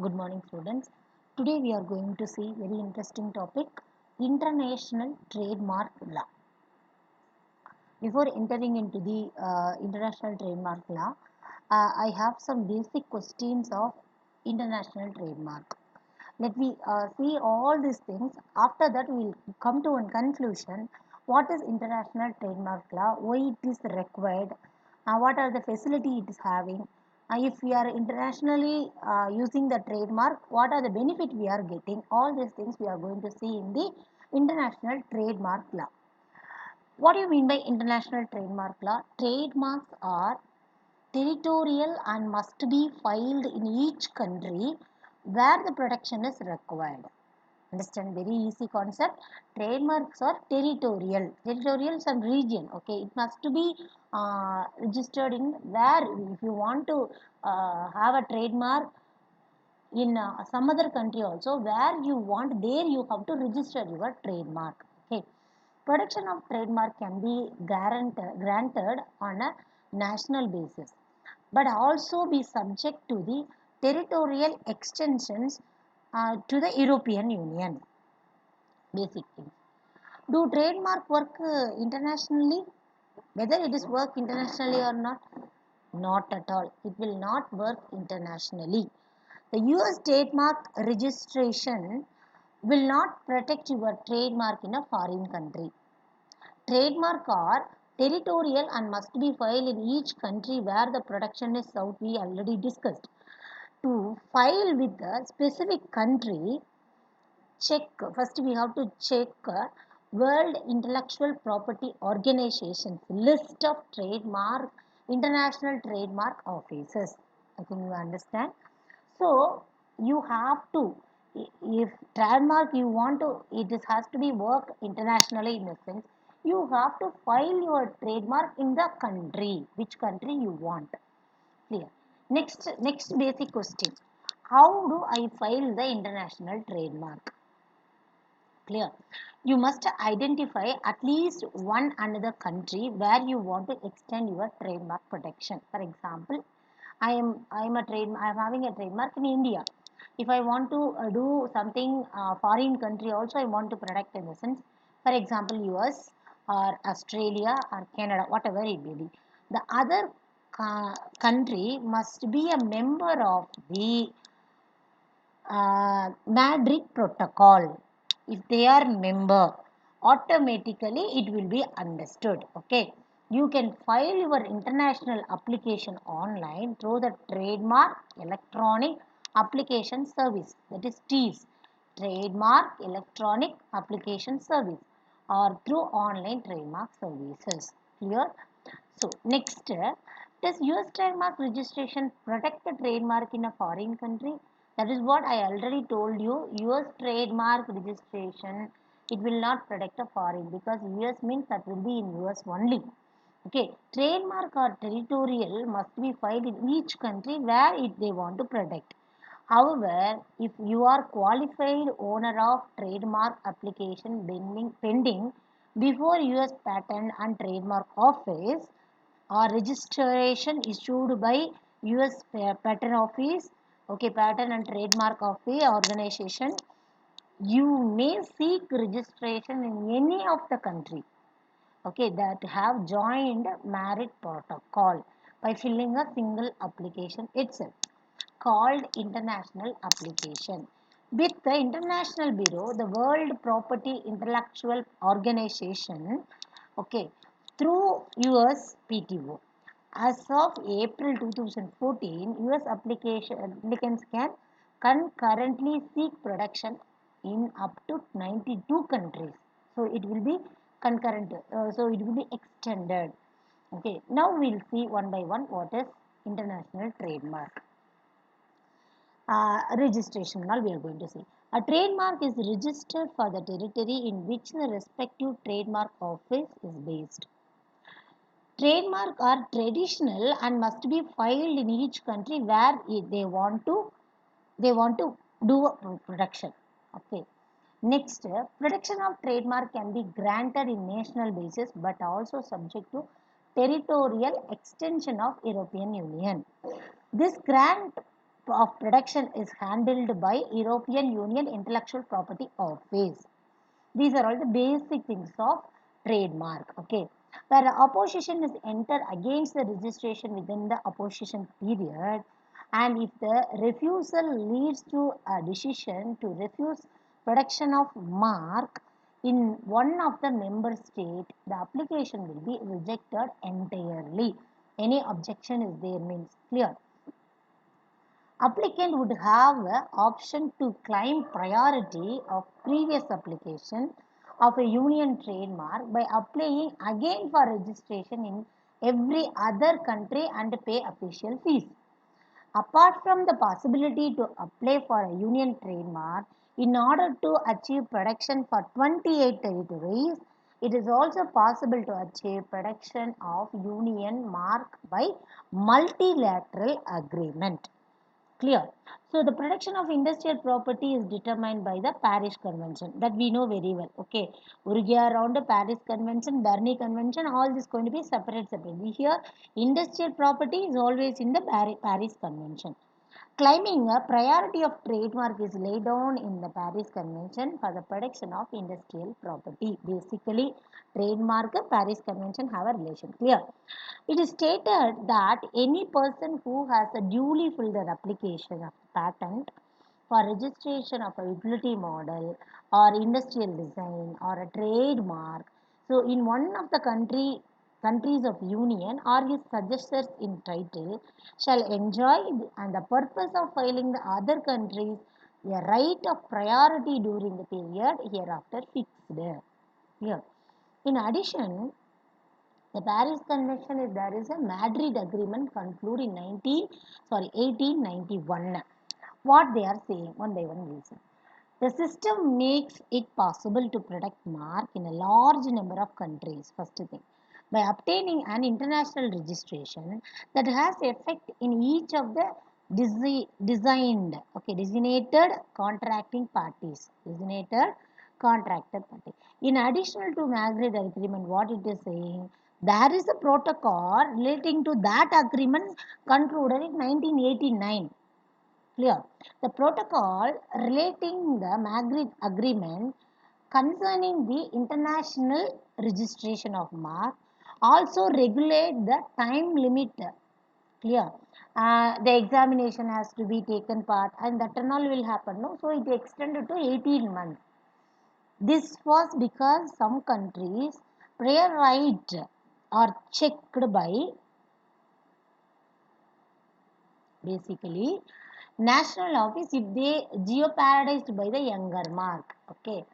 Good morning, students. Today we are going to see very interesting topic, international trademark law. Before entering into the international trademark law, I have some basic questions of international trademark. Let me see all these things. After that, we will come to one conclusion. What is international trademark law? Why it is required? What are the facility it is having? If we are internationally using the trademark, what are the benefit we are getting? All these things we are going to see in the international trademark law. What do you mean by international trademark law? Trademarks are territorial and must be filed in each country where the protection is required. Understand, very easy concept. Trademarks are territorial. Territorial some region. Okay, it must be registered in where if you want to have a trademark in some other country also where you want there you have to register your trademark. Okay, protection of trademark can be granted on a national basis but also be subject to the territorial extensions to the European Union. Basic things. Do trademark work internationally? Whether it is work internationally or not? Not at all. It will not work internationally. The US trademark registration will not protect your trademark in a foreign country. Trademark are territorial and must be filed in each country where the production is sought. We already discussed. To file with the specific country, check first we have to check World Intellectual Property Organization's list of trademark international trademark offices. I think you understand. So you have to, if trademark you want to, has to be work internationally in a sense. You have to file your trademark in the country, which country you want. Clear. Next basic question. How do I file the international trademark? Clear. You must identify at least one another country where you want to extend your trademark protection. For example, I am having a trademark in India. If I want to do something foreign country also I want to protect in the sense, for example, US or Australia or Canada, whatever it may be. The other country must be a member of the Madrid Protocol. If they are member, automatically it will be understood. Okay, you can file your international application online through the Trademark Electronic Application Service, that is TEAS, Trademark Electronic Application Service, or through online trademark services. Clear? So next, does US trademark registration protect the trademark in a foreign country? That is what I already told you. US trademark registration, it will not protect a foreign because US means that will be in US only. Okay, trademark or territorial must be filed in each country where they want to protect. However, if you are qualified owner of trademark application pending before US Patent and Trademark Office or registration issued by US Patent Office, okay, Patent and Trademark Office organization, you may seek registration in any of the country, okay, that have joined Madrid Protocol by filling a single application itself called international application. With the International Bureau, the World Property Intellectual Organization, okay, through US PTO. As of April 2014, US applicants can concurrently seek protection in up to 92 countries. So it will be concurrent, so it will be extended. Okay, now we'll see one by one what is international trademark registration. Now we are going to see a trademark is registered for the territory in which the respective trademark office is based. Trademark are traditional and must be filed in each country where they want to do a production. Okay. Next, protection of trademark can be granted in national basis but also subject to territorial extension of European Union. This grant of production is handled by European Union Intellectual Property Office. These are all the basic things of trademark. Okay, where the opposition is entered against the registration within the opposition period, and if the refusal leads to a decision to refuse production of mark in one of the member state, the application will be rejected entirely. Any objection is there means clear. Applicant would have the option to claim priority of previous application of a union trademark by applying again for registration in every other country and pay official fees. Apart from the possibility to apply for a union trademark in order to achieve production for 28 territories, it is also possible to achieve production of union mark by multilateral agreement. Clear. So the protection of industrial property is determined by the Paris Convention that we know very well. Okay. Uruguay around the Paris Convention, Berne Convention, all this going to be separate. Here, industrial property is always in the Paris Convention. Claiming a priority of trademark is laid down in the Paris Convention for the protection of industrial property. Basically, trademark Paris Convention have a relation. Clear? It is stated that any person who has a duly filled application of patent for registration of a utility model or industrial design or a trademark, so in one of the countries of union or his successors in title shall enjoy and the purpose of filing the other countries a right of priority during the period hereafter fixed. Here. In addition, the Paris Convention is there is a Madrid Agreement concluded in 1891. What they are saying, one by one reason. The system makes it possible to protect mark in a large number of countries. First thing, by obtaining an international registration that has effect in each of the designated contracting parties. Designated contracted party. In addition to Madrid Agreement, what it is saying, there is a protocol relating to that agreement concluded in 1989. Clear. The protocol relating the Madrid Agreement concerning the international registration of mark also regulate the time limit. Clear. The examination has to be taken part and that and all will happen. No? So it extended to 18 months. This was because some countries prior right are checked by basically national office if they geoparadized by the younger mark. Okay.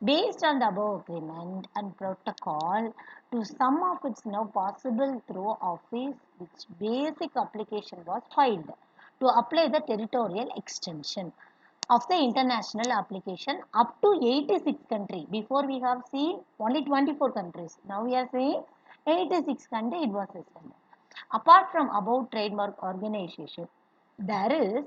Based on the above agreement and protocol, to some of it's now possible through office which basic application was filed to apply the territorial extension of the international application up to 86 countries. Before we have seen only 24 countries. Now we are saying 86 countries it was extended. Apart from above trademark organization, there is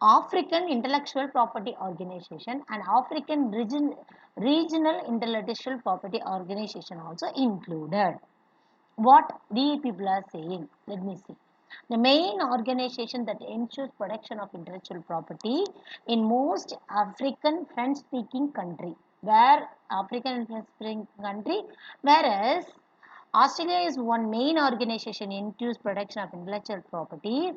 African Intellectual Property Organization and African Regional Intellectual Property Organization also included. What the people are saying, let me see. The main organization that ensures protection of intellectual property in most African French-speaking country, where African French-speaking country, whereas Australia is one main organization ensures protection of intellectual property,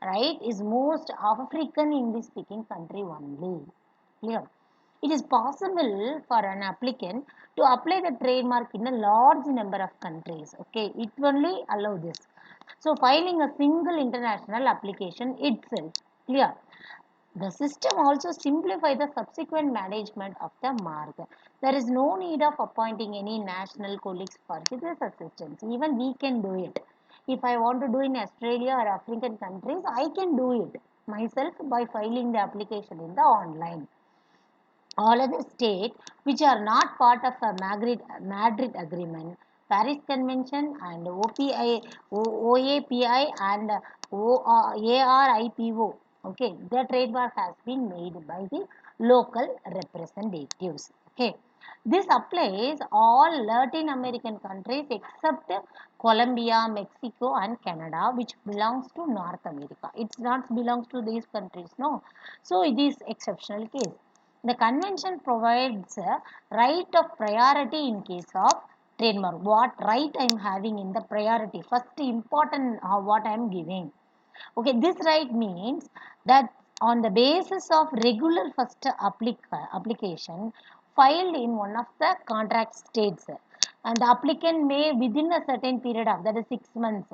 right, is most African English speaking country only. Clear? It is possible for an applicant to apply the trademark in a large number of countries. Okay, it only allow this. So filing a single international application itself. Clear? The system also simplifies the subsequent management of the mark. There is no need of appointing any national colleagues for this assistance. Even we can do it. If I want to do in Australia or African countries, I can do it myself by filing the application in the online. All other states which are not part of a Madrid Agreement, Paris Convention and OAPI and ARIPO, okay, the trademark has been made by the local representatives. Okay, this applies all Latin American countries except Colombia, Mexico, and Canada, which belongs to North America. It's not belongs to these countries, no. So it is exceptional case. The convention provides a right of priority in case of trademark. What right I am having in the priority? First important what I am giving. Okay, this right means that on the basis of regular first application filed in one of the contract states, and the applicant may within a certain period of that is 6 months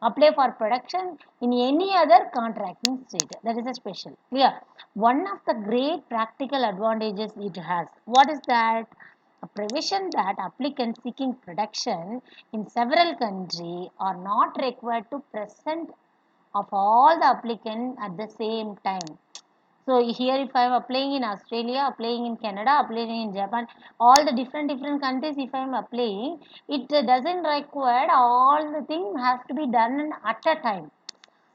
apply for production in any other contracting state. That is a special. Clear? One of the great practical advantages it has. What is that? A provision that applicants seeking production in several countries are not required to present of all the applicants at the same time. So here if I am applying in Australia, applying in Canada, applying in Japan, all the different countries if I am applying, it doesn't require all the thing has to be done at a time,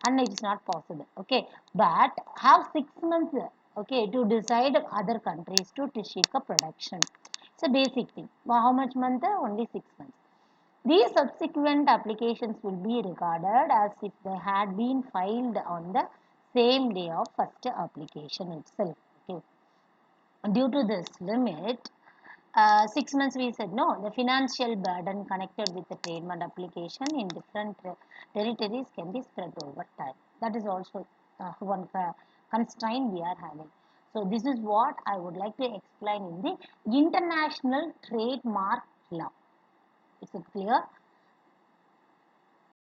and it is not possible. Okay, but have 6 months okay to decide other countries to seek a production. It's a basic thing. How much month? Only 6 months. These subsequent applications will be regarded as if they had been filed on the same day of first application itself. Okay. Due to this limit, 6 months we said no, the financial burden connected with the trademark application in different territories can be spread over time. That is also one constraint we are having. So this is what I would like to explain in the international trademark law. Is it clear?